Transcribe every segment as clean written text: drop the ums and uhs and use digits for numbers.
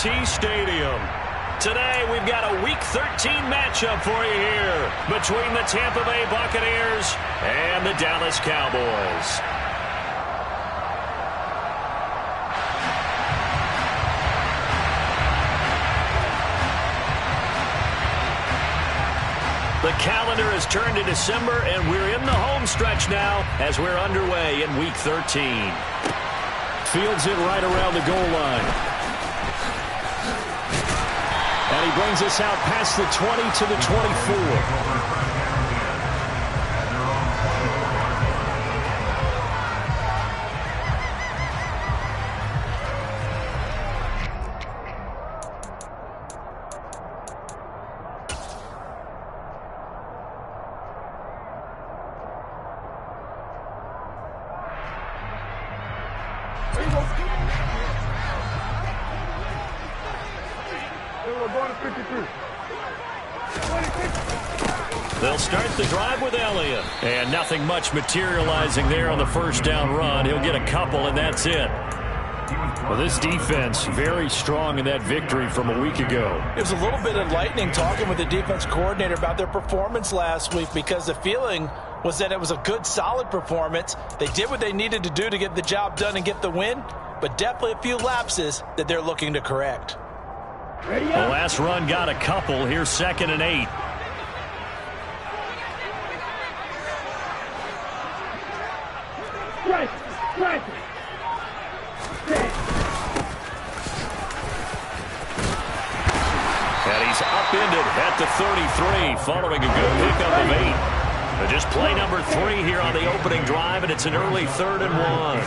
AT&T Stadium. Today, we've got a Week 13 matchup for you here between the Tampa Bay Buccaneers and the Dallas Cowboys. The calendar has turned to December, and we're in the home stretch now as we're underway in Week 13. Fields it right around the goal line. And he brings us out past the 20 to the 24. They'll start the drive with Elliott. And nothing much materializing there on the first down run. He'll get a couple, and that's it. Well, this defense very strong in that victory from a week ago. It was a little bit enlightening talking with the defense coordinator about their performance last week, because the feeling was that it was a good, solid performance. They did what they needed to do to get the job done and get the win, but definitely a few lapses that they're looking to correct. The last run got a couple. Here's 2nd and 8. And he's upended at the 33 following a good pickup of 8. But just play number 3 here on the opening drive, and it's an early 3rd and 1.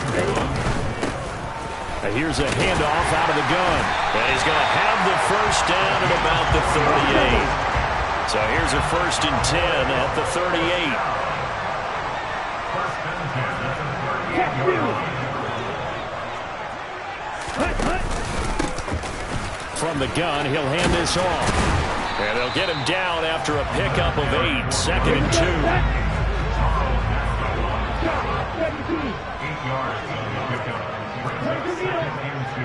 And here's a handoff out of the gun. And he's going to have the first down at about the 38. So here's a 1st and 10 at the 38. From the gun, he'll hand this off. And they'll get him down after a pickup of 8. 2nd and 2. 8 yards on the pickup. 2nd and 2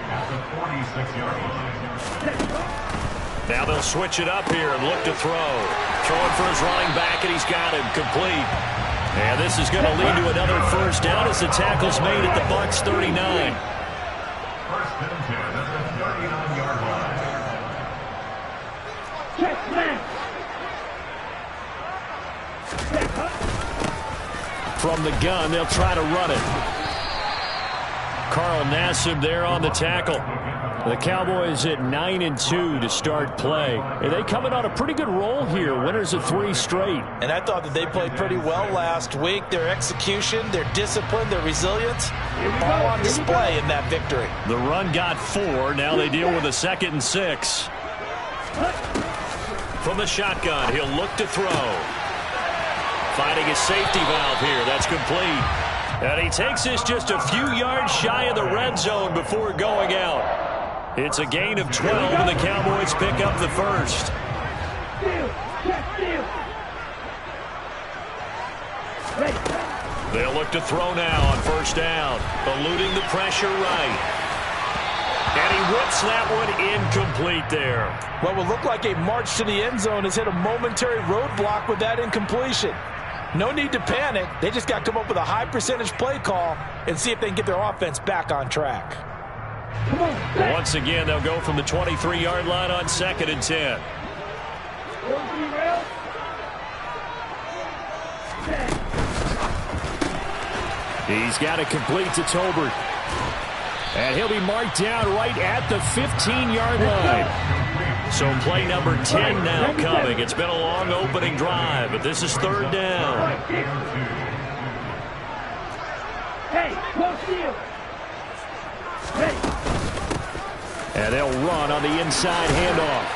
at the 46-yard line. Now they'll switch it up here and look to throw. Throwing for his running back, and he's got him complete. And this is going to lead to another first down as the tackle's made at the Bucs 39. 1st and 10 at the 39-yard line. From the gun, they'll try to run it. Carl Nassib there on the tackle. The Cowboys at 9-2 to start play. And they coming on a pretty good roll here. Winners of 3 straight. And I thought that they played pretty well last week. Their execution, their discipline, their resilience, all on display in that victory. The run got 4. Now they deal with a 2nd and 6. From the shotgun, he'll look to throw. Finding his safety valve here. That's complete. And he takes this just a few yards shy of the red zone before going out. It's a gain of 12, and the Cowboys pick up the first. They'll look to throw now on first down. Eluding the pressure right. And he whips that one incomplete there. What will look like a march to the end zone has hit a momentary roadblock with that incompletion. No need to panic. They just got to come up with a high percentage play call and see if they can get their offense back on track. Once again, they'll go from the 23-yard line on 2nd and 10. He's got it complete to Tolbert. And he'll be marked down right at the 15-yard line. So play number 10 now coming. It's been a long opening drive, but this is 3rd down. And they'll run on the inside handoff.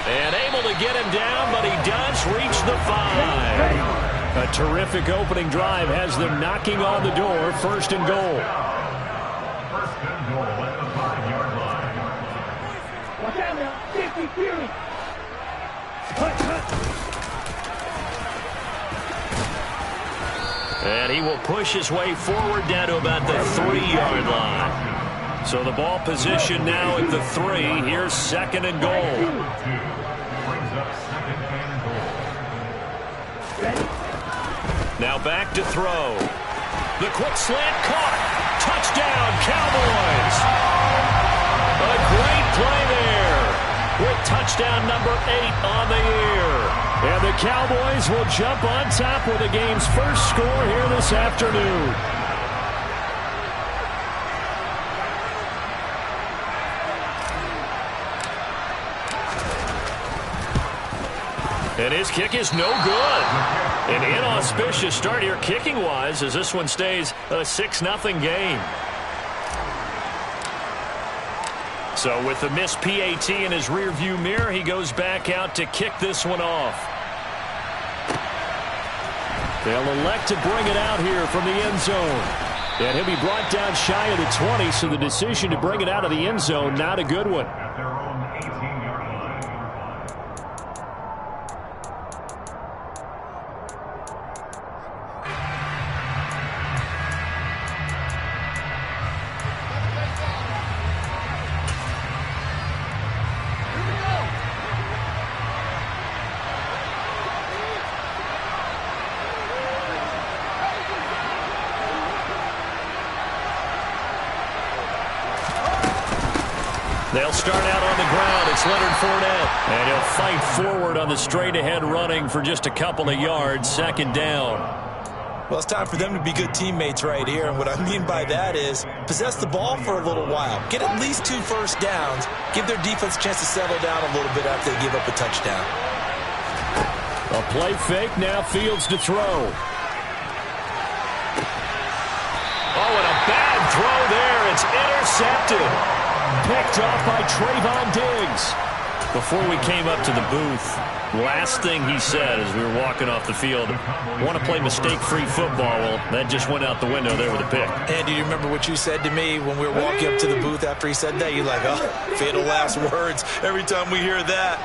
And able to get him down, but he does reach the 5. A terrific opening drive has them knocking on the door. 1st and goal. 1st and goal at the 5-yard line. Watch out now. 50 Fury. And he will push his way forward down to about the 3-yard line. So the ball position now at the 3. Here's 2nd and goal. Brings up 2nd and goal. Now back to throw. The quick slant caught. Touchdown, Cowboys. A great play there with touchdown number 8 on the year. And the Cowboys will jump on top with the game's first score here this afternoon. And his kick is no good. An inauspicious start here kicking-wise as this one stays a 6-0 game. So with the missed PAT in his rearview mirror, he goes back out to kick this one off. They'll elect to bring it out here from the end zone. And he'll be brought down shy of the 20, so the decision to bring it out of the end zone, not a good one. At their own 18-yard line. They'll start out on the ground. It's Leonard Fournette. And he'll fight forward on the straight-ahead running for just a couple of yards. 2nd down. Well, it's time for them to be good teammates right here. And what I mean by that is possess the ball for a little while. Get at least 2 first downs. Give their defense a chance to settle down a little bit after they give up a touchdown. A play fake. Now Fields to throw. Oh, and a bad throw there. It's intercepted. Picked off by Trayvon Diggs. Before we came up to the booth, last thing he said as we were walking off the field, want to play mistake-free football. Well, that just went out the window there with a pick. And do you remember what you said to me when we were walking up to the booth after he said that? You're like, oh, fatal last words. Every time we hear that,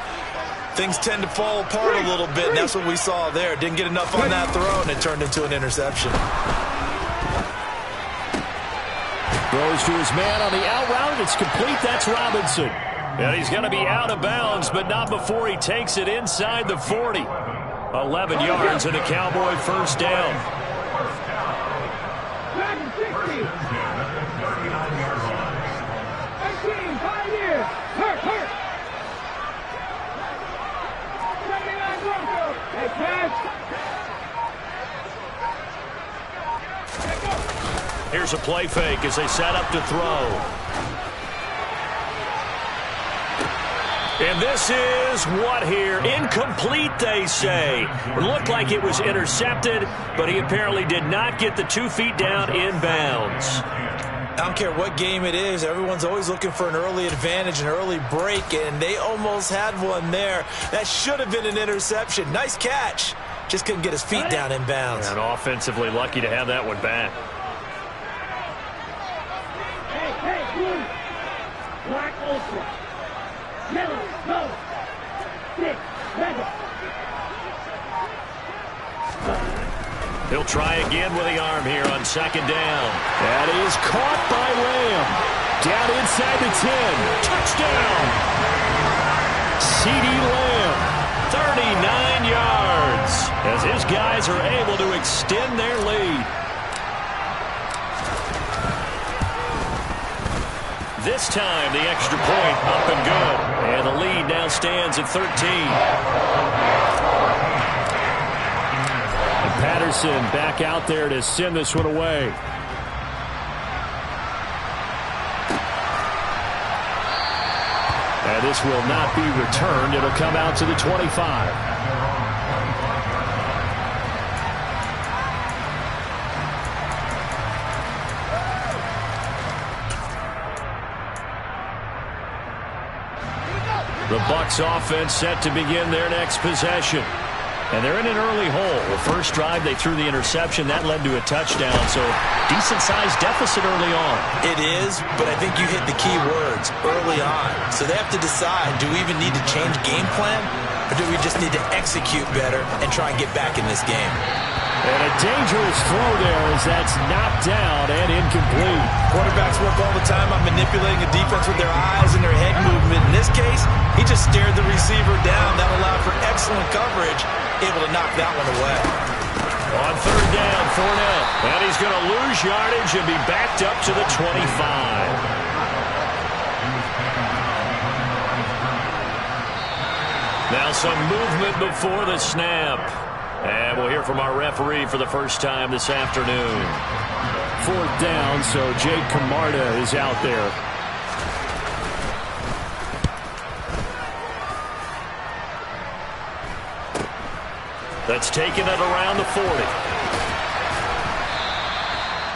things tend to fall apart a little bit, and that's what we saw there. Didn't get enough on that throw, and it turned into an interception. Throws to his man on the out route, and it's complete. That's Robinson. And he's going to be out of bounds, but not before he takes it inside the 40. 11 yards and a Cowboy first down. Dragon 60. 39-yard line. 18, 5 years. Hurt. 79 Broncos. Hey, pass. Here's a play fake as they set up to throw. And this is what here? Incomplete, they say. It looked like it was intercepted, but he apparently did not get the 2 feet down in bounds. I don't care what game it is. Everyone's always looking for an early advantage, an early break, and they almost had one there. That should have been an interception. Nice catch. Just couldn't get his feet down in bounds. And offensively lucky to have that one back. Hey, blue. Black ultra. Yellow, go. 6, 7. He'll try again with the arm here on 2nd down. That is caught by Lamb. Down inside the 10. Touchdown. CeeDee Lamb. 39 yards as his guys are able to extend their lead. This time, the extra point up and good. And the lead now stands at 13. And Patterson back out there to send this one away. And this will not be returned. It'll come out to the 25. The Bucs offense set to begin their next possession. And they're in an early hole. The first drive, they threw the interception. That led to a touchdown, so decent-sized deficit early on. It is, but I think you hit the key words, early on. So they have to decide, do we even need to change game plan, or do we just need to execute better and try and get back in this game? And a dangerous throw there as that's knocked down and incomplete. Quarterbacks work all the time on manipulating the defense with their eyes and their head movement. In this case, he just stared the receiver down. That allowed for excellent coverage, able to knock that one away. On third down, Fournette. And he's going to lose yardage and be backed up to the 25. Now some movement before the snap. And we'll hear from our referee for the first time this afternoon. Fourth down, so Jake Camarda is out there. That's taken it around the 40.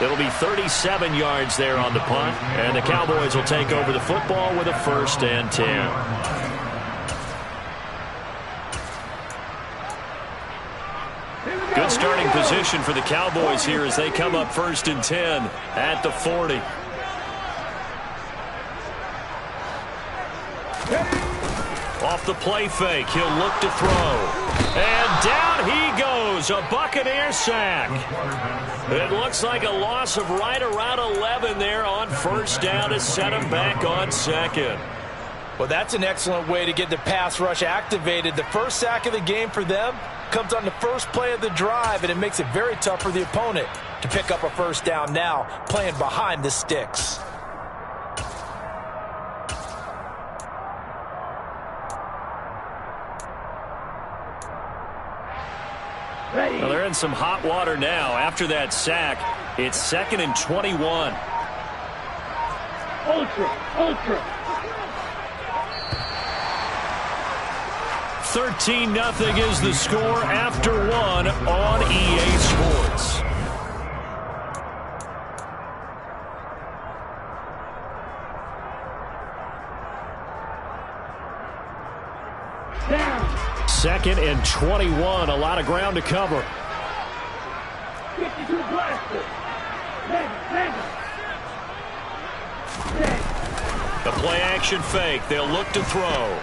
It'll be 37 yards there on the punt. And the Cowboys will take over the football with a 1st and 10. Good starting position for the Cowboys here as they come up 1st and 10 at the 40. Off the play fake, he'll look to throw. And down he goes, a Buccaneer sack. It looks like a loss of right around 11 there on 1st down to set him back on 2nd. Well, that's an excellent way to get the pass rush activated. The first sack of the game for them comes on the first play of the drive, and it makes it very tough for the opponent to pick up a 1st down now, playing behind the sticks. Well, they're in some hot water now. After that sack, it's 2nd and 21. Ultra. 13-0 is the score after 1 on EA Sports. Down. 2nd and 21. A lot of ground to cover. 52 blaster. Mega. The play-action fake. They'll look to throw.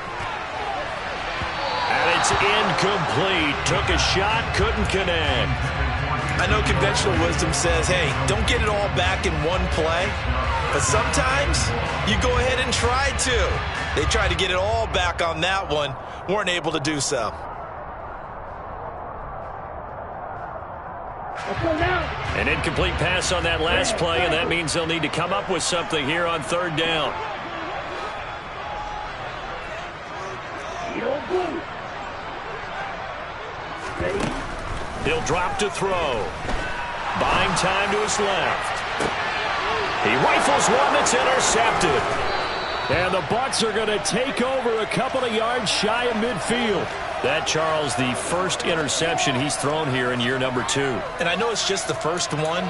And it's incomplete. Took a shot, couldn't connect. I know conventional wisdom says, hey, don't get it all back in one play. But sometimes you go ahead and try to. They tried to get it all back on that one. Weren't able to do so. An incomplete pass on that last play, and that means they'll need to come up with something here on 3rd down. He'll drop to throw. Buying time to his left. He rifles one that's intercepted. And the Bucs are going to take over a couple of yards shy of midfield. That, Charles, the first interception he's thrown here in year number 2. And I know it's just the first one,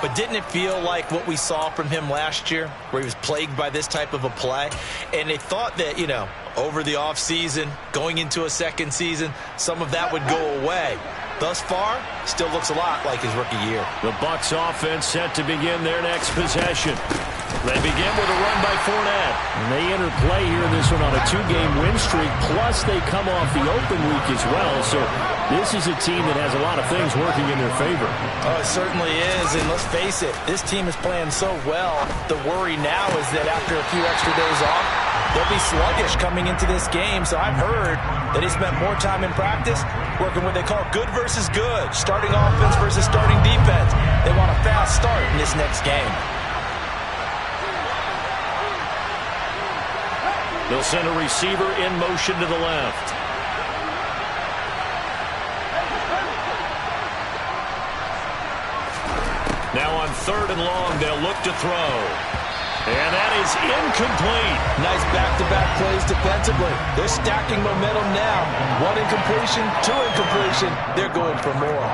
but didn't it feel like what we saw from him last year, where he was plagued by this type of a play? And they thought that, over the offseason, going into a second season, some of that would go away. Thus far, still looks a lot like his rookie year. The Bucs offense set to begin their next possession. They begin with a run by Fournette. And they enter play here in this one on a 2-game win streak, plus they come off the open week as well. So this is a team that has a lot of things working in their favor. Oh, it certainly is, and let's face it, this team is playing so well. The worry now is that after a few extra days off, they'll be sluggish coming into this game. So I've heard that he spent more time in practice working what they call good versus good, starting offense versus starting defense. They want a fast start in this next game. They'll send a receiver in motion to the left. Now on 3rd and long, they'll look to throw. And that is incomplete. Nice back-to-back plays defensively. They're stacking momentum now. 1 incompletion, 2 incompletion. They're going for more.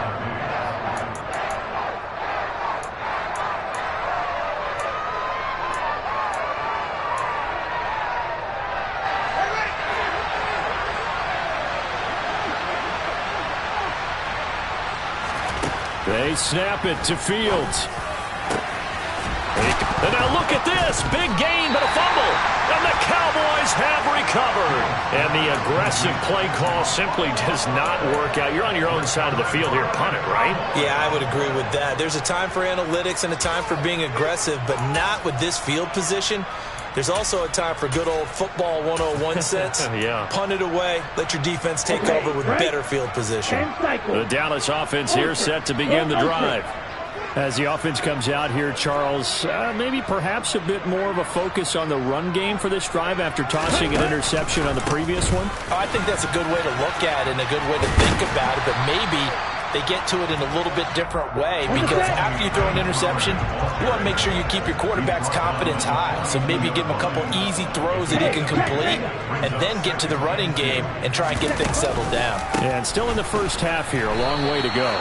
They snap it to Fields. And now look at this. Big gain, but a fumble. And the Cowboys have covered. And the aggressive play call simply does not work out. You're on your own side of the field here. Punt it, right? Yeah, I would agree with that. There's a time for analytics and a time for being aggressive, but not with this field position. There's also a time for good old football 101 sense. Yeah. Punt it away. Let your defense take over with better field position. The Dallas offense here set to begin the drive. As the offense comes out here, Charles, maybe perhaps a bit more of a focus on the run game for this drive after tossing an interception on the previous one? I think that's a good way to look at it and a good way to think about it, but maybe they get to it in a little bit different way, because after you throw an interception, you want to make sure you keep your quarterback's confidence high. So maybe give him a couple easy throws that he can complete and then get to the running game and try and get things settled down. And still in the first half here, a long way to go.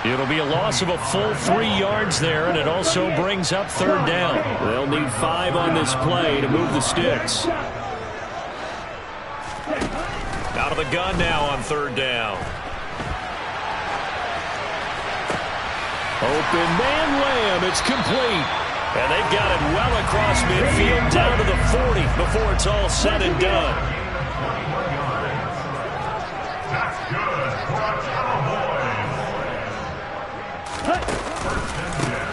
It'll be a loss of a full 3 yards there, and it also brings up third down. They'll need 5 on this play to move the sticks. Out of the gun now on third down. Open man Lamb, it's complete. And they've got it well across midfield, down to the 40 before it's all said and done. That's good for a Cowboys.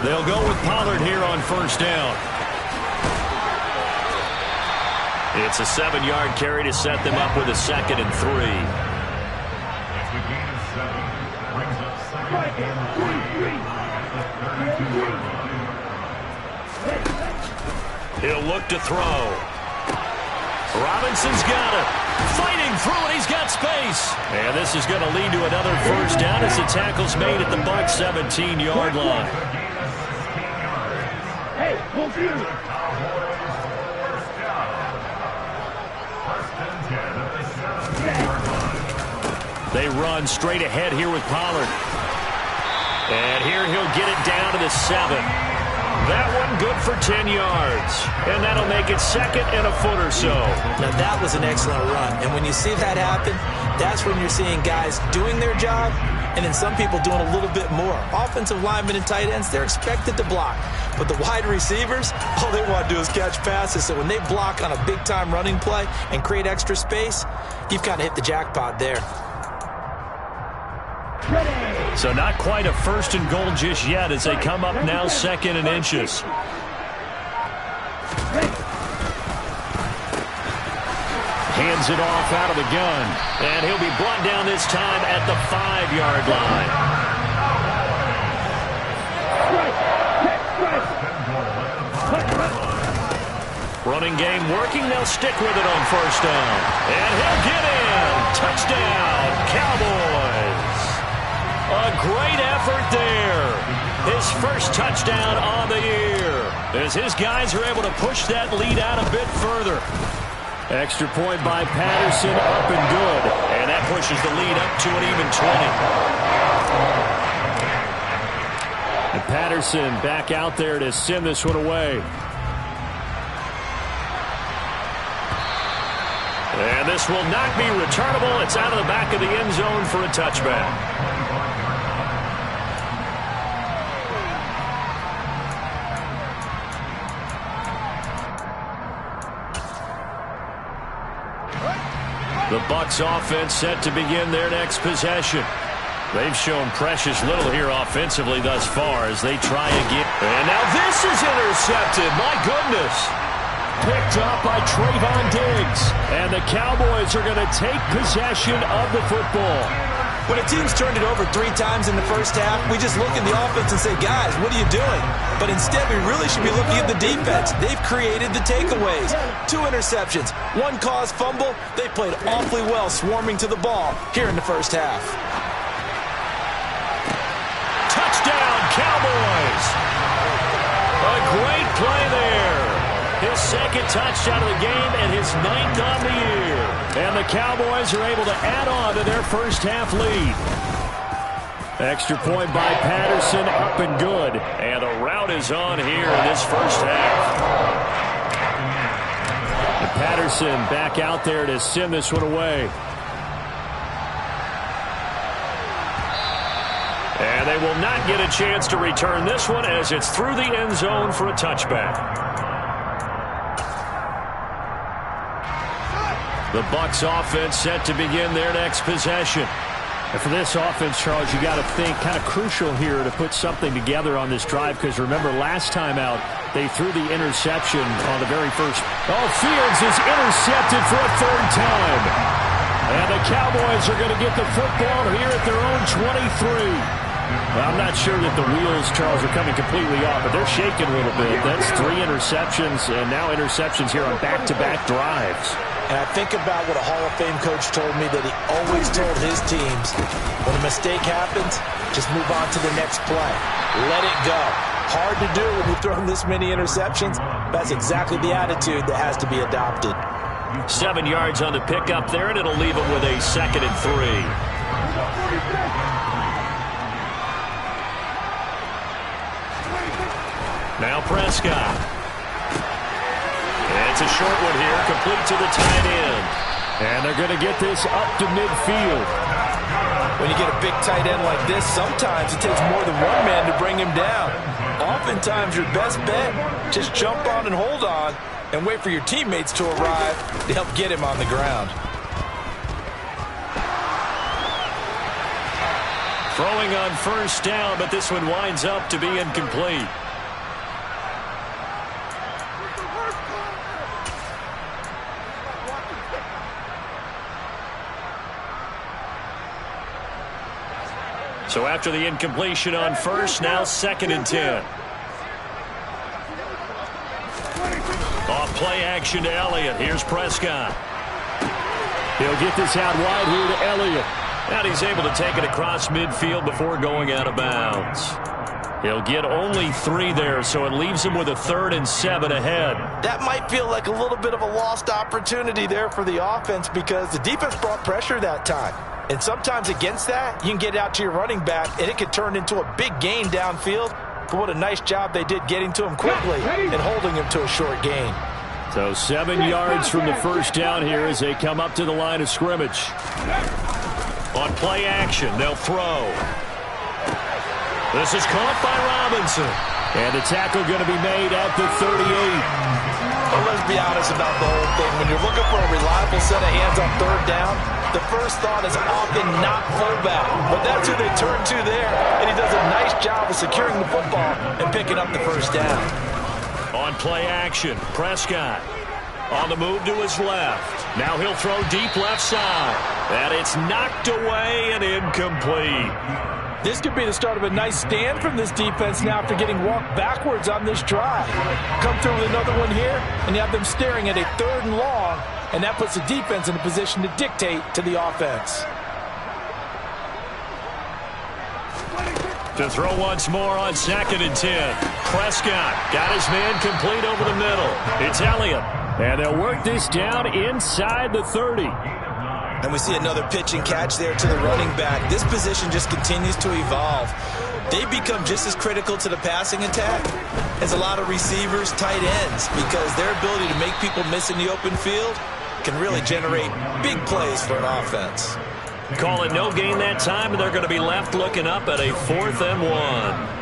They'll go with Pollard here on first down. It's a 7-yard carry to set them up with a 2nd and 3. It's a gain of 7. Brings up 2nd and 3 at the 32-yard line. He'll look to throw. Robinson's got it. Fighting through it. He's got space. And this is going to lead to another first down as the tackle's made at the Bucs 17-yard line. Hey, move you. They run straight ahead here with Pollard. And here he'll get it down to the 7. That one good for 10 yards. And that'll make it 2nd and a foot or so. Now that was an excellent run. And when you see that happen, that's when you're seeing guys doing their job and then some people doing a little bit more. Offensive linemen and tight ends, they're expected to block. But the wide receivers, all they want to do is catch passes. So when they block on a big-time running play and create extra space, you've kind of hit the jackpot there. So not quite a 1st and goal just yet as they come up now 2nd and inches. Hands it off out of the gun. And he'll be brought down this time at the 5-yard line. Running game working. They'll stick with it on first down. And he'll get in. Touchdown, Cowboys. A great effort there. His first touchdown on the year as his guys are able to push that lead out a bit further. Extra point by Patterson, up and good. And that pushes the lead up to an even 20. And Patterson back out there to send this one away. And this will not be returnable. It's out of the back of the end zone for a touchback. The Bucs offense set to begin their next possession. They've shown precious little here offensively thus far as they try again. And now this is intercepted. My goodness. Picked up by Trayvon Diggs. And the Cowboys are going to take possession of the football. When a team's turned it over 3 times in the first half, we just look at the offense and say, guys, what are you doing? But instead, we really should be looking at the defense. They've created the takeaways. 2 interceptions, 1 caused fumble. They played awfully well swarming to the ball here in the first half. Touchdown, Cowboys! A great play there. His 2nd touchdown of the game and his 9th on the year. And the Cowboys are able to add on to their first half lead. Extra point by Patterson, up and good. And the route is on here in this first half. And Patterson back out there to send this one away. And they will not get a chance to return this one as it's through the end zone for a touchback. The Bucs offense set to begin their next possession. And for this offense, Charles, you got to think kind of crucial here to put something together on this drive, because remember last time out they threw the interception on the very first. Oh, Fields is intercepted for a third time. And the Cowboys are going to get the football here at their own 23. Well, I'm not sure that the wheels, Charles, are coming completely off, but they're shaking a little bit. That's 3 interceptions, and now interceptions here on back-to-back drives. And I think about what a Hall of Fame coach told me, that he always told his teams, when a mistake happens, just move on to the next play. Let it go. Hard to do when you throw this many interceptions. That's exactly the attitude that has to be adopted. 7 yards on the pickup there, and it'll leave them with a 2nd and 3. Now Prescott. It's a short one here, complete to the tight end. And they're going to get this up to midfield. When you get a big tight end like this, sometimes it takes more than one man to bring him down. Oftentimes your best bet, just jump on and hold on and wait for your teammates to arrive to help get him on the ground. Throwing on first down, but this one winds up to be incomplete. So after the incompletion on first, now 2nd and 10. Off play action to Elliott. Here's Prescott. He'll get this out wide here to Elliott. And he's able to take it across midfield before going out of bounds. He'll get only 3 there, so it leaves him with a 3rd and 7 ahead. That might feel like a little bit of a lost opportunity there for the offense, because the defense brought pressure that time. And sometimes against that, you can get out to your running back, and it could turn into a big gain downfield. But what a nice job they did getting to him quickly and holding him to a short gain. So 7 yards from the first down here as they come up to the line of scrimmage. On play action, they'll throw. This is caught by Robinson. And the tackle going to be made at the 38. Well, let's be honest about the whole thing. When you're looking for a reliable set of hands on 3rd down, the first thought is often not fullback. But that's who they turn to there. And he does a nice job of securing the football and picking up the first down. On play action, Prescott. On the move to his left. Now he'll throw deep left side. And it's knocked away and incomplete. This could be the start of a nice stand from this defense now after getting walked backwards on this drive. Come through with another one here, and you have them staring at a 3rd and long, and that puts the defense in a position to dictate to the offense. To throw once more on 2nd and 10. Prescott got his man complete over the middle. It's Elliott. And they'll work this down inside the 30. And we see another pitch and catch there to the running back. This position just continues to evolve. They become just as critical to the passing attack as a lot of receivers, tight ends, because their ability to make people miss in the open field can really generate big plays for an offense. Call it no gain that time, and they're going to be left looking up at a 4th and 1.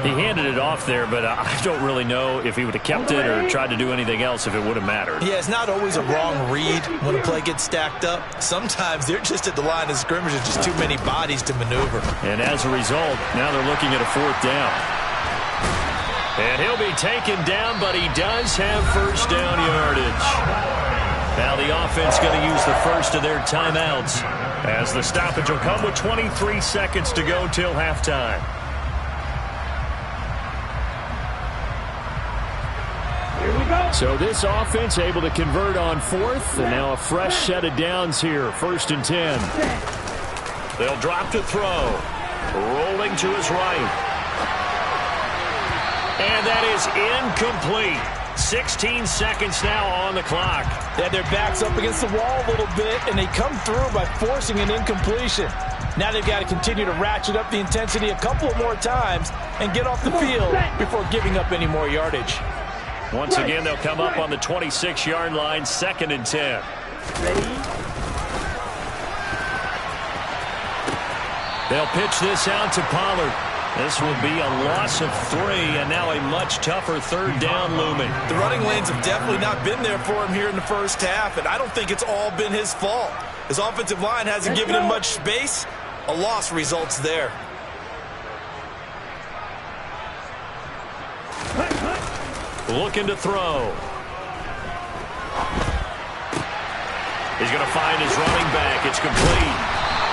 He handed it off there, but I don't really know if he would have kept it or tried to do anything else if it would have mattered. Yeah, it's not always a wrong read when a play gets stacked up. Sometimes they're just at the line of scrimmage. There's just too many bodies to maneuver. And as a result, now they're looking at a 4th down. And he'll be taken down, but he does have first down yardage. Now the offense going to use the first of their timeouts, as the stoppage will come with 23 seconds to go till halftime. So this offense able to convert on 4th, and now a fresh set of downs here, 1st and 10. They'll drop to throw. Rolling to his right. And that is incomplete. 16 seconds now on the clock. They had their backs up against the wall a little bit, and they come through by forcing an incompletion. Now they've got to continue to ratchet up the intensity a couple of more times and get off the field before giving up any more yardage. Once again, they'll come up on the 26-yard line, 2nd and 10. They'll pitch this out to Pollard. This will be a loss of 3, and now a much tougher third down looming. The running lanes have definitely not been there for him here in the first half, and I don't think it's all been his fault. His offensive line hasn't given him much space. A loss results there. Looking to throw. He's going to find his running back. It's complete.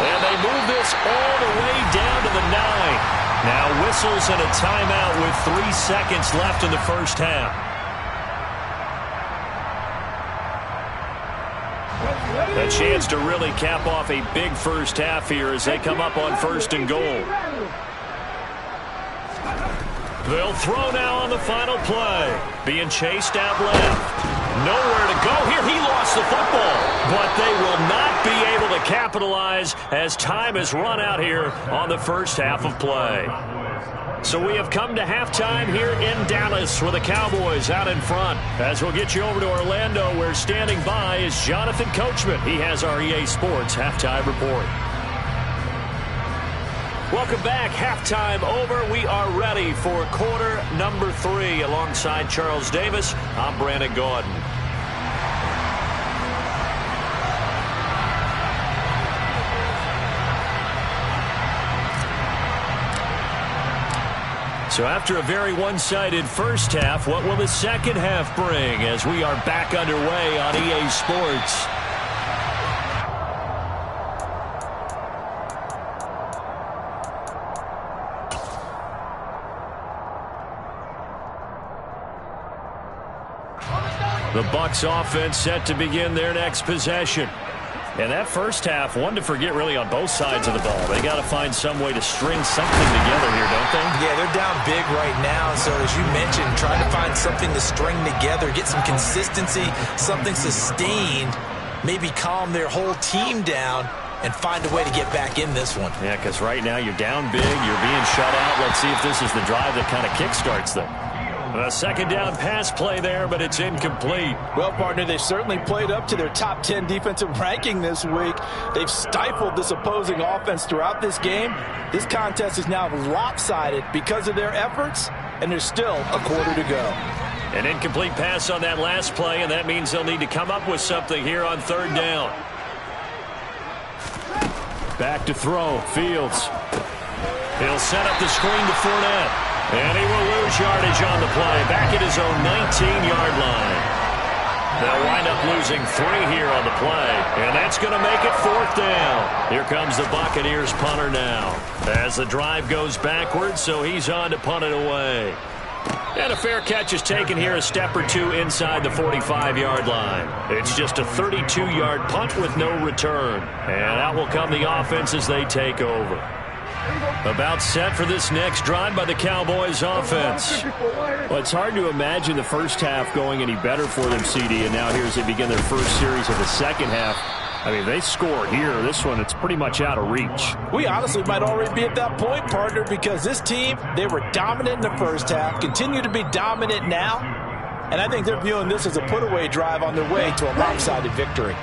And they move this all the way down to the 9. Now whistles and a timeout with 3 seconds left in the first half. A chance to really cap off a big first half here as they come up on 1st and goal. They'll throw now on the final play. Being chased out left. Nowhere to go here. He lost the football. But they will not be able to capitalize as time has run out here on the first half of play. So we have come to halftime here in Dallas with the Cowboys out in front. As we'll get you over to Orlando, where standing by is Jonathan Coachman. He has our EA Sports halftime report. Welcome back. Halftime over. We are ready for quarter number 3. Alongside Charles Davis, I'm Brandon Gaudin. So after a very one-sided first half, what will the second half bring as we are back underway on EA Sports? The Bucs offense set to begin their next possession. And that first half, one to forget really on both sides of the ball. They got to find some way to string something together here, don't they? Yeah, they're down big right now. So as you mentioned, trying to find something to string together, get some consistency, something sustained, maybe calm their whole team down and find a way to get back in this one. Yeah, because right now you're down big, you're being shut out. Let's see if this is the drive that kind of kickstarts them. A second down pass play there, but it's incomplete. Well, partner, they've certainly played up to their top 10 defensive ranking this week. They've stifled this opposing offense throughout this game. This contest is now lopsided because of their efforts, and there's still a quarter to go. An incomplete pass on that last play, and that means they'll need to come up with something here on third down. Back to throw. Fields. He'll set up the screen to Fournette. And he will lose yardage on the play. Back at his own 19-yard line. They'll wind up losing 3 here on the play. And that's going to make it 4th down. Here comes the Buccaneers punter now. As the drive goes backwards, so he's on to punt it away. And a fair catch is taken here a step or 2 inside the 45-yard line. It's just a 32-yard punt with no return. And out will come the offense as they take over. About set for this next drive by the Cowboys offense. Well, it's hard to imagine the first half going any better for them, CD, and now here as they begin their first series of the second half. I mean, they score here. This one, it's pretty much out of reach. We honestly might already be at that point, partner, because this team, they were dominant in the first half, continue to be dominant now, and I think they're viewing this as a put-away drive on their way to a lopsided victory.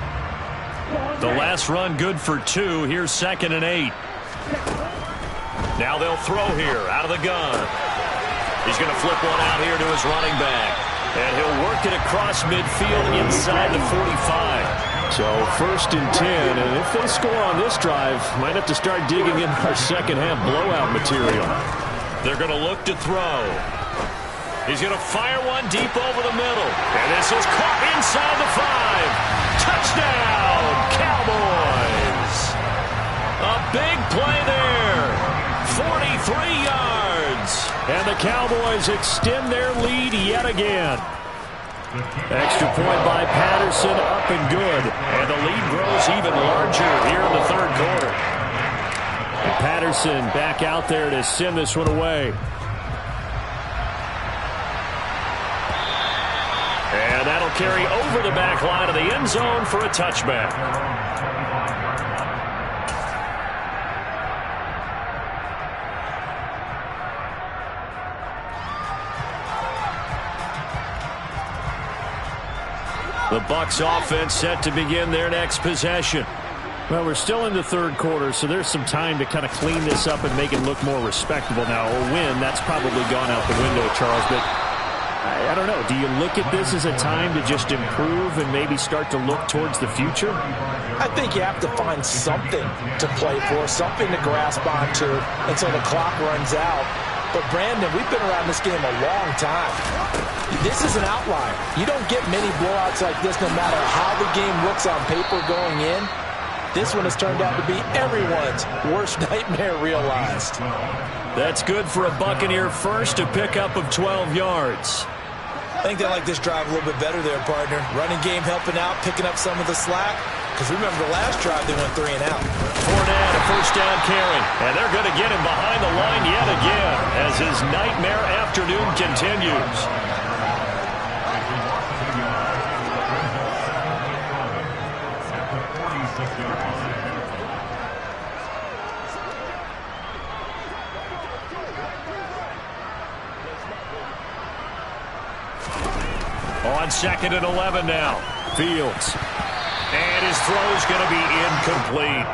The last run good for 2. Here's 2nd and 8. Now they'll throw here out of the gun. He's going to flip one out here to his running back. And he'll work it across midfield inside the 45. So 1st and 10. And if they score on this drive, might have to start digging in our second half blowout material. They're going to look to throw. He's going to fire one deep over the middle. And this is caught inside the 5. Touchdown, Cowboys. A big play there. 43 yards. And the Cowboys extend their lead yet again. Extra point by Patterson, up and good. And the lead grows even larger here in the third quarter. And Patterson back out there to send this one away. And that'll carry over the back line of the end zone for a touchback. The Bucs offense set to begin their next possession. Well, we're still in the third quarter, so there's some time to kind of clean this up and make it look more respectable now. A win, that's probably gone out the window, Charles, but I don't know. Do you look at this as a time to just improve and maybe start to look towards the future? I think you have to find something to play for, something to grasp onto until the clock runs out. But, Brandon, we've been around this game a long time. This is an outlier. You don't get many blowouts like this no matter how the game looks on paper going in. This one has turned out to be everyone's worst nightmare realized. That's good for a Buccaneer first, a pickup of 12 yards. I think they like this drive a little bit better there, partner. Running game helping out, picking up some of the slack. Because remember the last drive, they went 3 and out. Fournette, a first down carry. And they're going to get him behind the line yet again as his nightmare afternoon continues. On 2nd and 11 now. Fields. And his throw's going to be incomplete.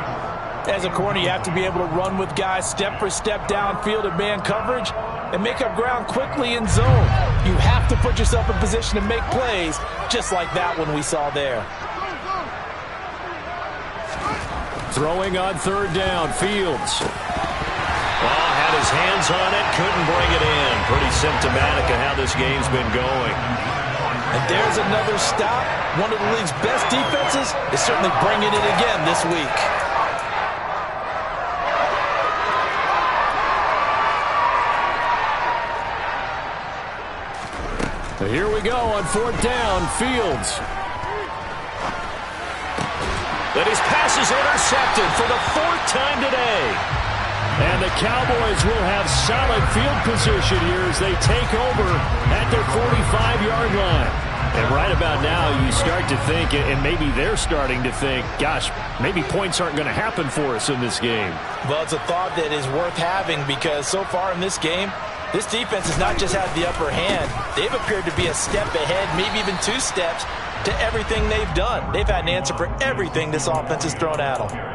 As a corner, you have to be able to run with guys step for step downfield in man coverage and make up ground quickly in zone. You have to put yourself in position to make plays, just like that one we saw there. Throwing on 3rd down, Fields. Well, had his hands on it, couldn't bring it in. Pretty symptomatic of how this game's been going. And there's another stop. One of the league's best defenses is certainly bringing it again this week. Here we go on 4th down, Fields. And his pass is intercepted for the 4th time today. And the Cowboys will have solid field position here as they take over at their 45-yard line. And right about now, you start to think, and maybe they're starting to think, gosh, maybe points aren't going to happen for us in this game. Well, it's a thought that is worth having because so far in this game, this defense has not just had the upper hand. They've appeared to be a step ahead, maybe even 2 steps to everything they've done. They've had an answer for everything this offense has thrown at them.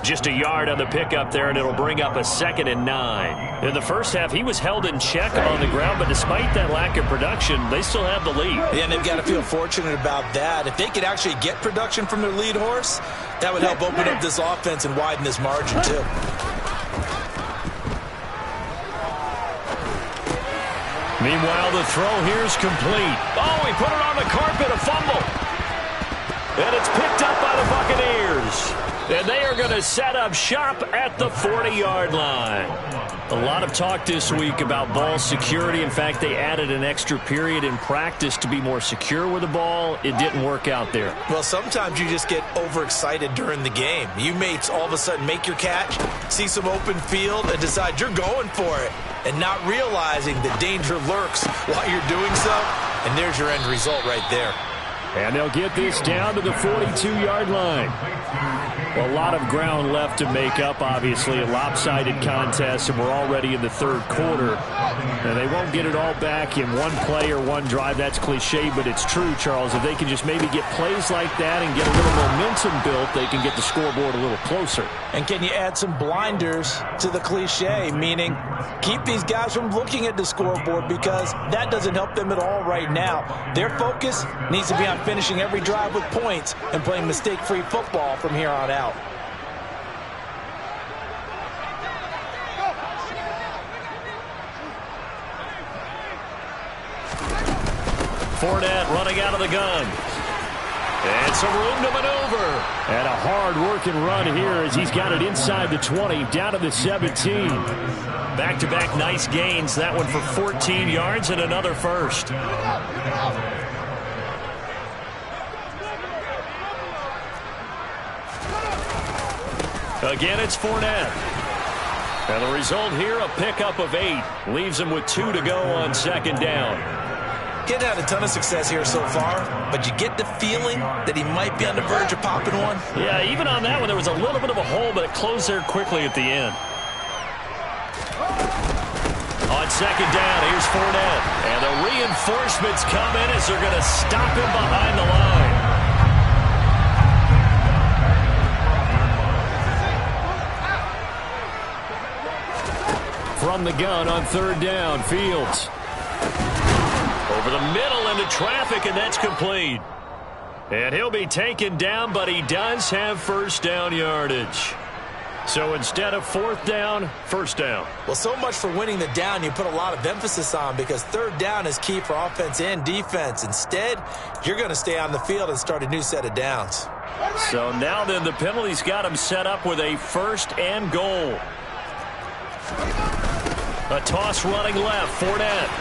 Just a yard on the pickup there, and it'll bring up a 2nd and 9. In the first half, he was held in check on the ground, but despite that lack of production, they still have the lead. Yeah, and they've got to feel fortunate about that. If they could actually get production from their lead horse, that would help open up this offense and widen this margin, too. Meanwhile, the throw here is complete. Oh, he put it on the carpet, a fumble. And it's picked up by the Buccaneers. And they are going to set up shop at the 40-yard line. A lot of talk this week about ball security. In fact, they added an extra period in practice to be more secure with the ball. It didn't work out there. Well, sometimes you just get overexcited during the game. You may all of a sudden make your catch, see some open field, and decide you're going for it, and not realizing the danger lurks while you're doing so. And there's your end result right there. And they'll get this down to the 42-yard line. A lot of ground left to make up, obviously. A lopsided contest, and we're already in the 3rd quarter. And they won't get it all back in one play or one drive. That's cliche, but it's true, Charles. If they can just maybe get plays like that and get a little momentum built, they can get the scoreboard a little closer. And can you add some blinders to the cliche, meaning keep these guys from looking at the scoreboard because that doesn't help them at all right now. Their focus needs to be on finishing every drive with points and playing mistake-free football from here on out. Fournette running out of the gun. And some room to maneuver. And a hard-working run here as he's got it inside the 20, down to the 17. Back-to-back nice gains. That one for 14 yards and another first. Again, it's Fournette. And the result here, a pickup of 8. Leaves him with 2 to go on 2nd down. Getting had a ton of success here so far, but you get the feeling that he might be on the verge of popping one. Yeah, even on that one, there was a little bit of a hole, but it closed there quickly at the end. On 2nd down, here's Fournette. And the reinforcements come in as they're going to stop him behind the line. from the gun on third down. Fields. Over the middle into traffic, and that's complete. And he'll be taken down, but he does have first down yardage. So instead of fourth down, first down. Well, so much for winning the down you put a lot of emphasis on, because third down is key for offense and defense. Instead, you're going to stay on the field and start a new set of downs. So now then, the penalty's got him set up with a first and goal. A toss running left, Fournette.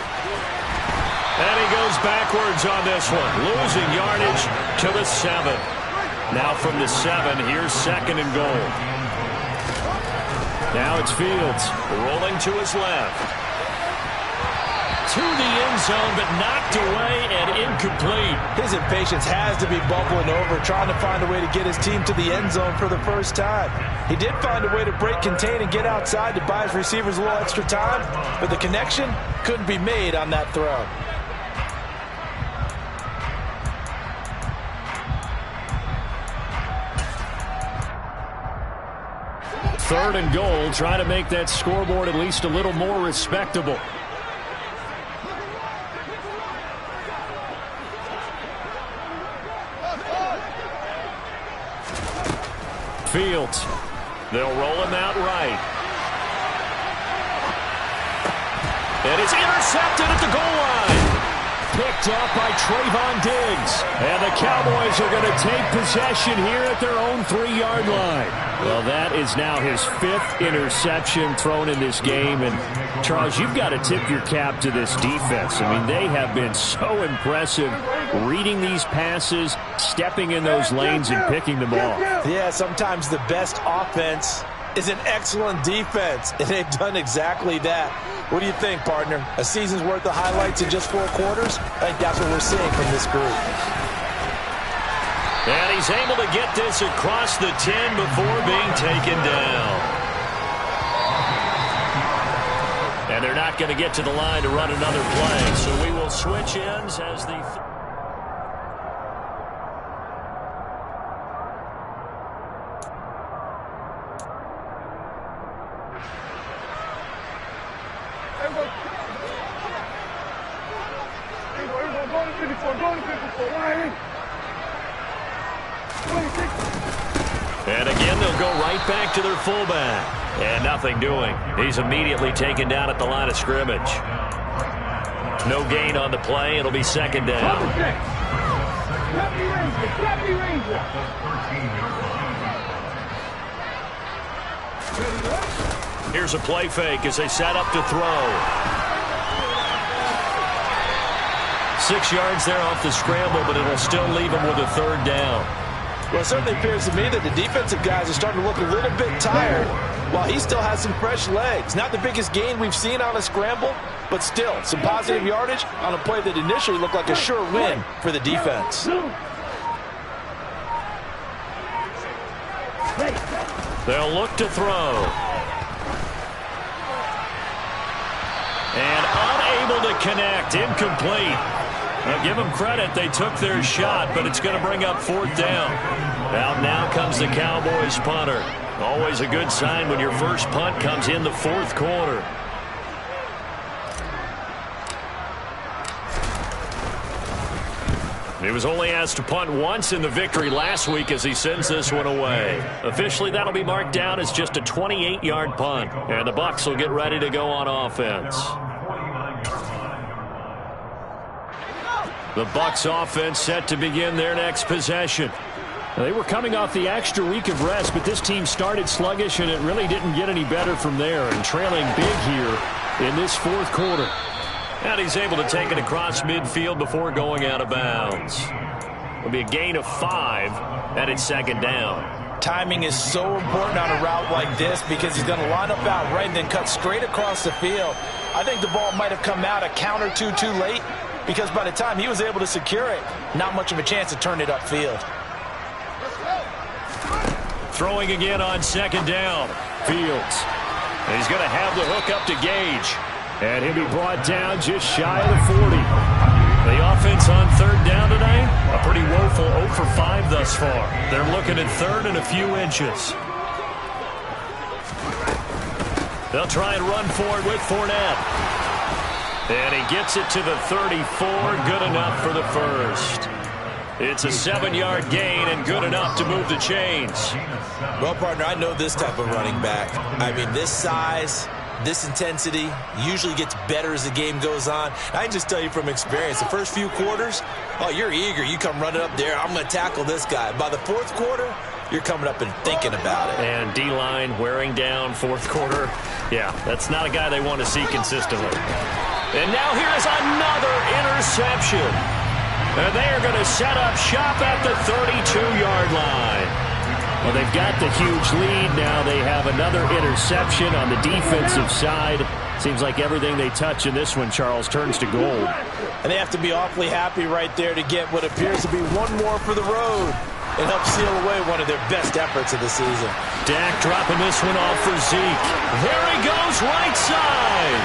And he goes backwards on this one, losing yardage to the 7. Now from the 7, here's second and goal. Now it's Fields, rolling to his left. To the end zone, but knocked away and incomplete. His impatience has to be bubbling over, trying to find a way to get his team to the end zone for the first time. He did find a way to break contain and get outside to buy his receivers a little extra time, but the connection couldn't be made on that throw. Third and goal, trying to make that scoreboard at least a little more respectable. Fields. They'll roll him out right. And it's intercepted at the goal line. Picked up by Trayvon Diggs. And the Cowboys are going to take possession here at their own 3-yard line. Well, that is now his 5th interception thrown in this game. And, Charles, you've got to tip your cap to this defense. I mean, they have been so impressive reading these passes, stepping in those lanes, and picking them off. Yeah, sometimes the best offense is an excellent defense, and they've done exactly that. What do you think, partner? A season's worth of highlights in just 4 quarters? I think that's what we're seeing from this group. And he's able to get this across the 10 before being taken down. And they're not going to get to the line to run another play, so we will switch ends as the... And again, they'll go right back to their fullback. And nothing doing. He's immediately taken down at the line of scrimmage. No gain on the play. It'll be second down. Here's a play fake as they set up to throw. 6 yards there off the scramble, but it'll still leave him with a third down. Well, it certainly appears to me that the defensive guys are starting to look a little bit tired while he still has some fresh legs. Not the biggest gain we've seen on a scramble, but still some positive yardage on a play that initially looked like a sure win for the defense. They'll look to throw. And unable to connect. Incomplete. Now, give them credit. They took their shot, but it's going to bring up 4th down. Now comes the Cowboys punter. Always a good sign when your first punt comes in the 4th quarter. He was only asked to punt once in the victory last week as he sends this one away. Officially, that'll be marked down as just a 28-yard punt. And the Bucs will get ready to go on offense. The Bucs offense set to begin their next possession. They were coming off the extra week of rest, but this team started sluggish, and it really didn't get any better from there. And trailing big here in this 4th quarter. And he's able to take it across midfield before going out of bounds. It'll be a gain of 5, and it's second down. Timing is so important on a route like this because he's going to line up out right and then cut straight across the field. I think the ball might have come out a count or two too late because by the time he was able to secure it, not much of a chance to turn it upfield. Throwing again on second down. Fields. And he's going to have the hook up to Gage. And he'll be brought down just shy of the 40. The offense on third down tonight, a pretty woeful 0 for 5 thus far. They're looking at third and a few inches. They'll try and run for it with Fournette. And he gets it to the 34. Good enough for the first. It's a 7-yard gain and good enough to move the chains. Well, partner, I know this type of running back. I mean, this size, this intensity usually gets better as the game goes on. I can just tell you from experience, the first few quarters, oh, you're eager. You come running up there, I'm going to tackle this guy. By the fourth quarter, you're coming up and thinking about it. And D-line wearing down fourth quarter. Yeah, that's not a guy they want to see consistently. And now here is another interception. And they are going to set up shop at the 32-yard line. Well, they've got the huge lead. Now they have another interception on the defensive side. Seems like everything they touch in this one, Charles, turns to gold. And they have to be awfully happy right there to get what appears to be one more for the road and help seal away one of their best efforts of the season. Dak dropping this one off for Zeke. There he goes, right side.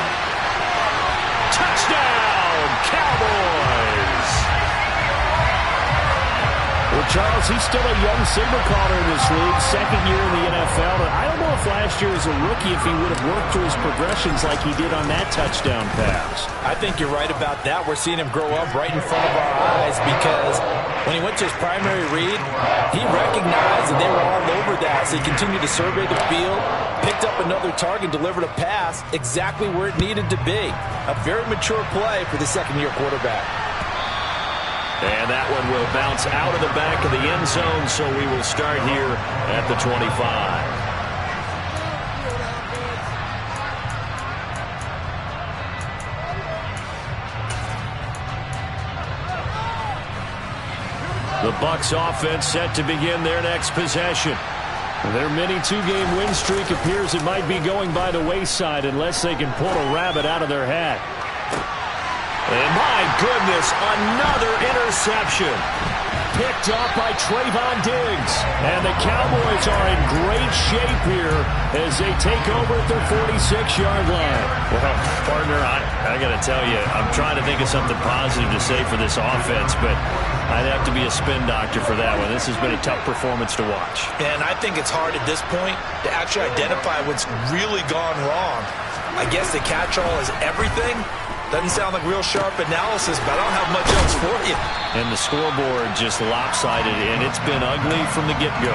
Touchdown, Cowboys. Well, Charles, he's still a young signal caller in this league, second year in the NFL. And I don't know if last year as a rookie if he would have worked through his progressions like he did on that touchdown pass. I think you're right about that. We're seeing him grow up right in front of our eyes because when he went to his primary read, he recognized that they were all over that. So he continued to survey the field, picked up another target, delivered a pass exactly where it needed to be. A very mature play for the second-year quarterback. And that one will bounce out of the back of the end zone, so we will start here at the 25. The Bucs offense set to begin their next possession. Their mini two-game win streak appears it might be going by the wayside unless they can pull a rabbit out of their hat. And my goodness, another interception. Picked up by Trayvon Diggs. And the Cowboys are in great shape here as they take over at their 46-yard line. Well, partner, I got to tell you, I'm trying to think of something positive to say for this offense, but I'd have to be a spin doctor for that one. This has been a tough performance to watch. And I think it's hard at this point to actually identify what's really gone wrong. I guess the catch-all is everything. Doesn't sound like real sharp analysis, but I don't have much else for you. And the scoreboard just lopsided, and it's been ugly from the get-go.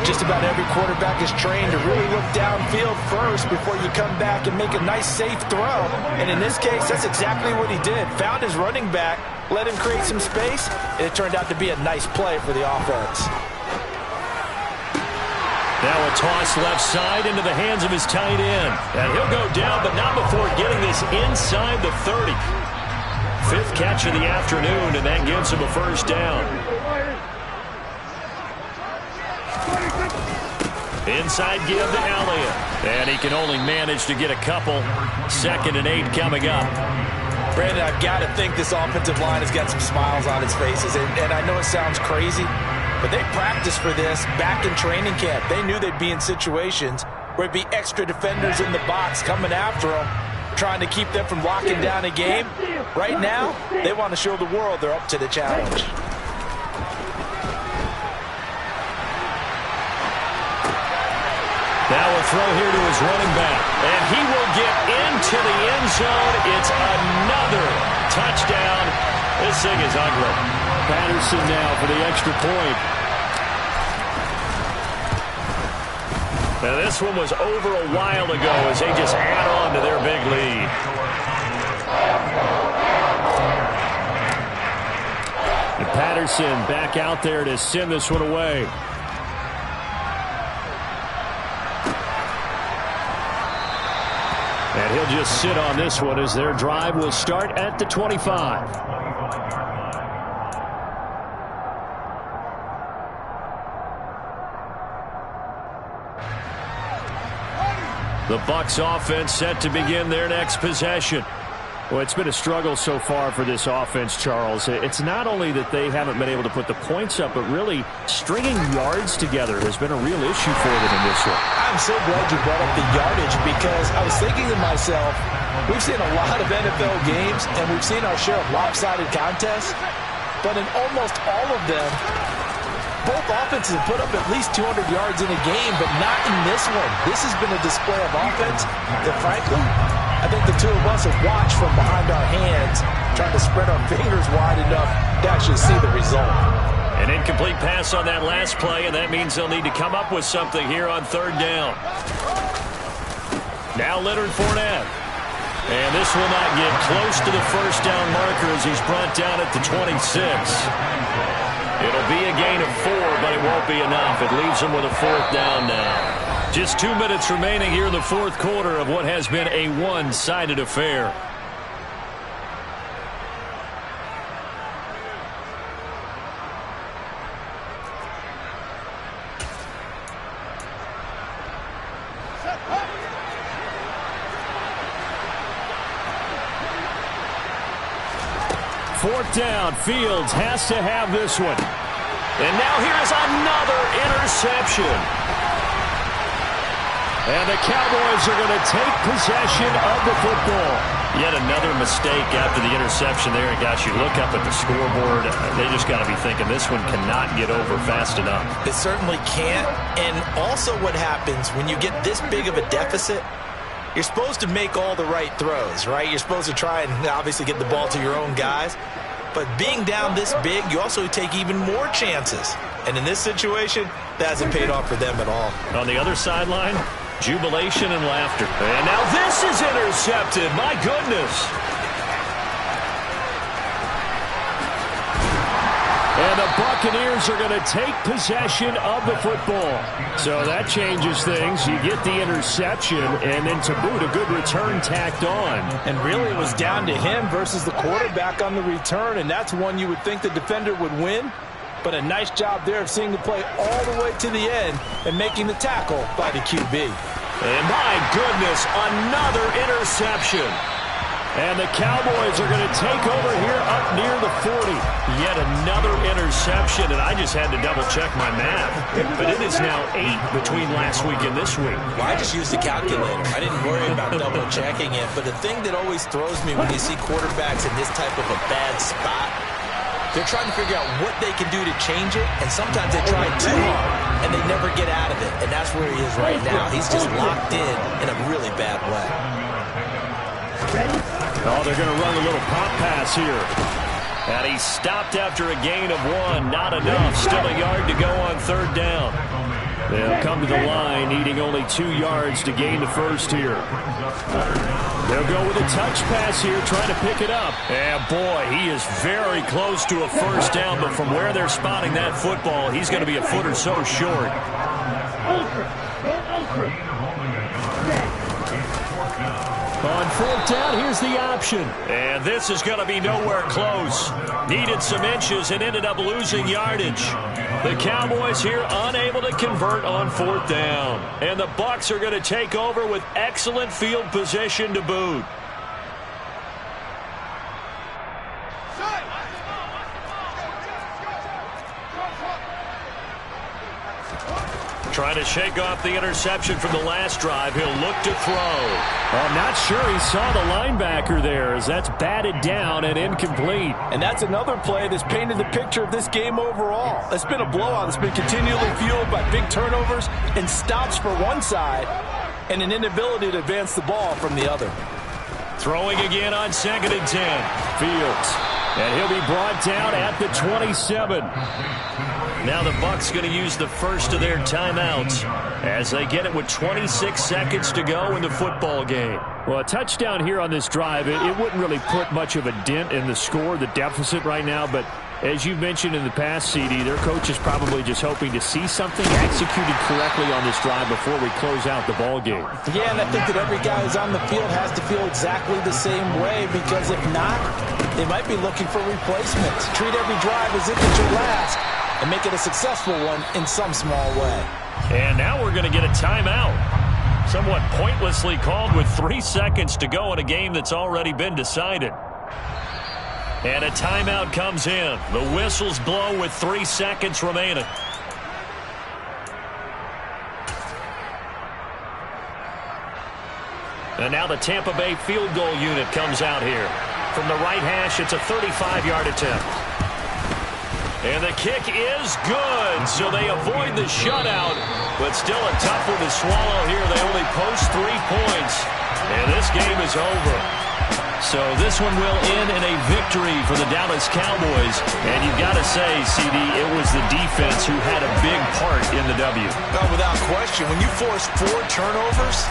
Just about every quarterback is trained to really look downfield first before you come back and make a nice, safe throw. And in this case, that's exactly what he did. Found his running back, let him create some space, and it turned out to be a nice play for the offense. Now a toss left side into the hands of his tight end. And he'll go down, but not before getting this inside the 30. Fifth catch of the afternoon, and that gives him a first down. Inside give to Elliott. And he can only manage to get a couple. 2nd and 8 coming up. Brandon, I've got to think this offensive line has got some smiles on its faces. And I know it sounds crazy, but they practiced for this back in training camp. They knew they'd be in situations where it'd be extra defenders in the box coming after them, trying to keep them from locking down a game. Right now, they want to show the world they're up to the challenge. Now a throw here to his running back. And he will get into the end zone. It's another touchdown. This thing is ugly. Patterson now for the extra point. Now this one was over a while ago as they just add on to their big lead. And Patterson back out there to send this one away. And he'll just sit on this one as their drive will start at the 25. The Bucs offense set to begin their next possession. Well, it's been a struggle so far for this offense, Charles. It's not only that they haven't been able to put the points up, but really stringing yards together has been a real issue for them in this one. I'm so glad you brought up the yardage because I was thinking to myself, we've seen a lot of NFL games and we've seen our share of lopsided contests, but in almost all of them, Both offenses have put up at least 200 yards in a game, but not in this one. This has been a display of offense that, frankly, I think the two of us have watched from behind our hands, trying to spread our fingers wide enough to actually see the result. An incomplete pass on that last play, and that means they'll need to come up with something here on third down. Now Leonard Fournette. And this will not get close to the first down marker as he's brought down at the 26. It'll be a gain of 4, but it won't be enough. It leaves them with a fourth down now. Just 2 minutes remaining here in the fourth quarter of what has been a one-sided affair. Fourth down. Fields has to have this one. And now here's another interception. And the Cowboys are going to take possession of the football. Yet another mistake after the interception there. And gosh, you look up at the scoreboard, they just got to be thinking this one cannot get over fast enough. It certainly can't. And also what happens when you get this big of a deficit, you're supposed to make all the right throws, right? You're supposed to try and obviously get the ball to your own guys. But being down this big, you also take even more chances. And in this situation, that hasn't paid off for them at all. On the other sideline, jubilation and laughter. And now this is intercepted. My goodness. And the Buccaneers are going to take possession of the football. So that changes things. You get the interception, and then to boot, a good return tacked on. And really it was down to him versus the quarterback on the return, and that's one you would think the defender would win. But a nice job there of seeing the play all the way to the end and making the tackle by the QB. And my goodness, another interception. And the Cowboys are going to take over here up near the 40. Yet another interception, and I just had to double-check my math. But it is now 8 between last week and this week. Well, I just used the calculator. I didn't worry about double-checking it. But the thing that always throws me when you see quarterbacks in this type of a bad spot, they're trying to figure out what they can do to change it, and sometimes they try too hard, and they never get out of it. And that's where he is right now. He's just locked in a really bad way. Oh, they're going to run a little pop pass here. And he stopped after a gain of 1. Not enough. Still a yard to go on third down. They'll come to the line, needing only 2 yards to gain the first here. They'll go with a touch pass here, trying to pick it up. And boy, he is very close to a first down, but from where they're spotting that football, he's going to be a foot or so short. On fourth down, here's the option. And this is going to be nowhere close. Needed some inches and ended up losing yardage. The Cowboys here unable to convert on fourth down. And the Bucs are going to take over with excellent field position to boot. Trying to shake off the interception from the last drive. He'll look to throw. I'm not sure he saw the linebacker there, as that's batted down and incomplete. And that's another play that's painted the picture of this game overall. It's been a blowout. It's been continually fueled by big turnovers and stops for one side and an inability to advance the ball from the other. Throwing again on 2nd and 10. Fields. And he'll be brought down at the 27. Now the Bucs going to use the first of their timeouts as they get it with 26 seconds to go in the football game. Well, a touchdown here on this drive, it wouldn't really put much of a dent in the score, the deficit right now, but as you mentioned in the past, CD, their coach is probably just hoping to see something executed correctly on this drive before we close out the ball game. Yeah, and I think that every guy who's on the field has to feel exactly the same way, because if not, they might be looking for replacements. Treat every drive as if it's your last and make it a successful one in some small way. And now we're going to get a timeout. Somewhat pointlessly called with 3 seconds to go in a game that's already been decided. And a timeout comes in. The whistles blow with 3 seconds remaining. And now the Tampa Bay field goal unit comes out here. From the right hash, it's a 35-yard attempt. And the kick is good, so they avoid the shutout, but still a tough one to swallow here. They only post 3 points, and this game is over. So this one will end in a victory for the Dallas Cowboys. And you've got to say, CD, it was the defense who had a big part in the W. No, without question. When you force 4 turnovers,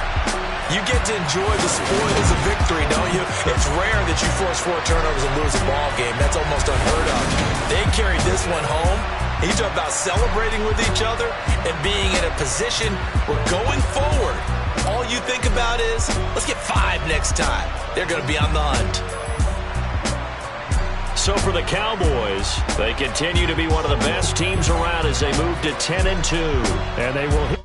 you get to enjoy the spoils of victory, don't you? It's rare that you force 4 turnovers and lose a ball game. That's almost unheard of. They carried this one home. You talk about celebrating with each other and being in a position where going forward, all you think about is, let's get 5 next time. They're going to be on the hunt. So for the Cowboys, they continue to be one of the best teams around as they move to 10-2. And they will hit.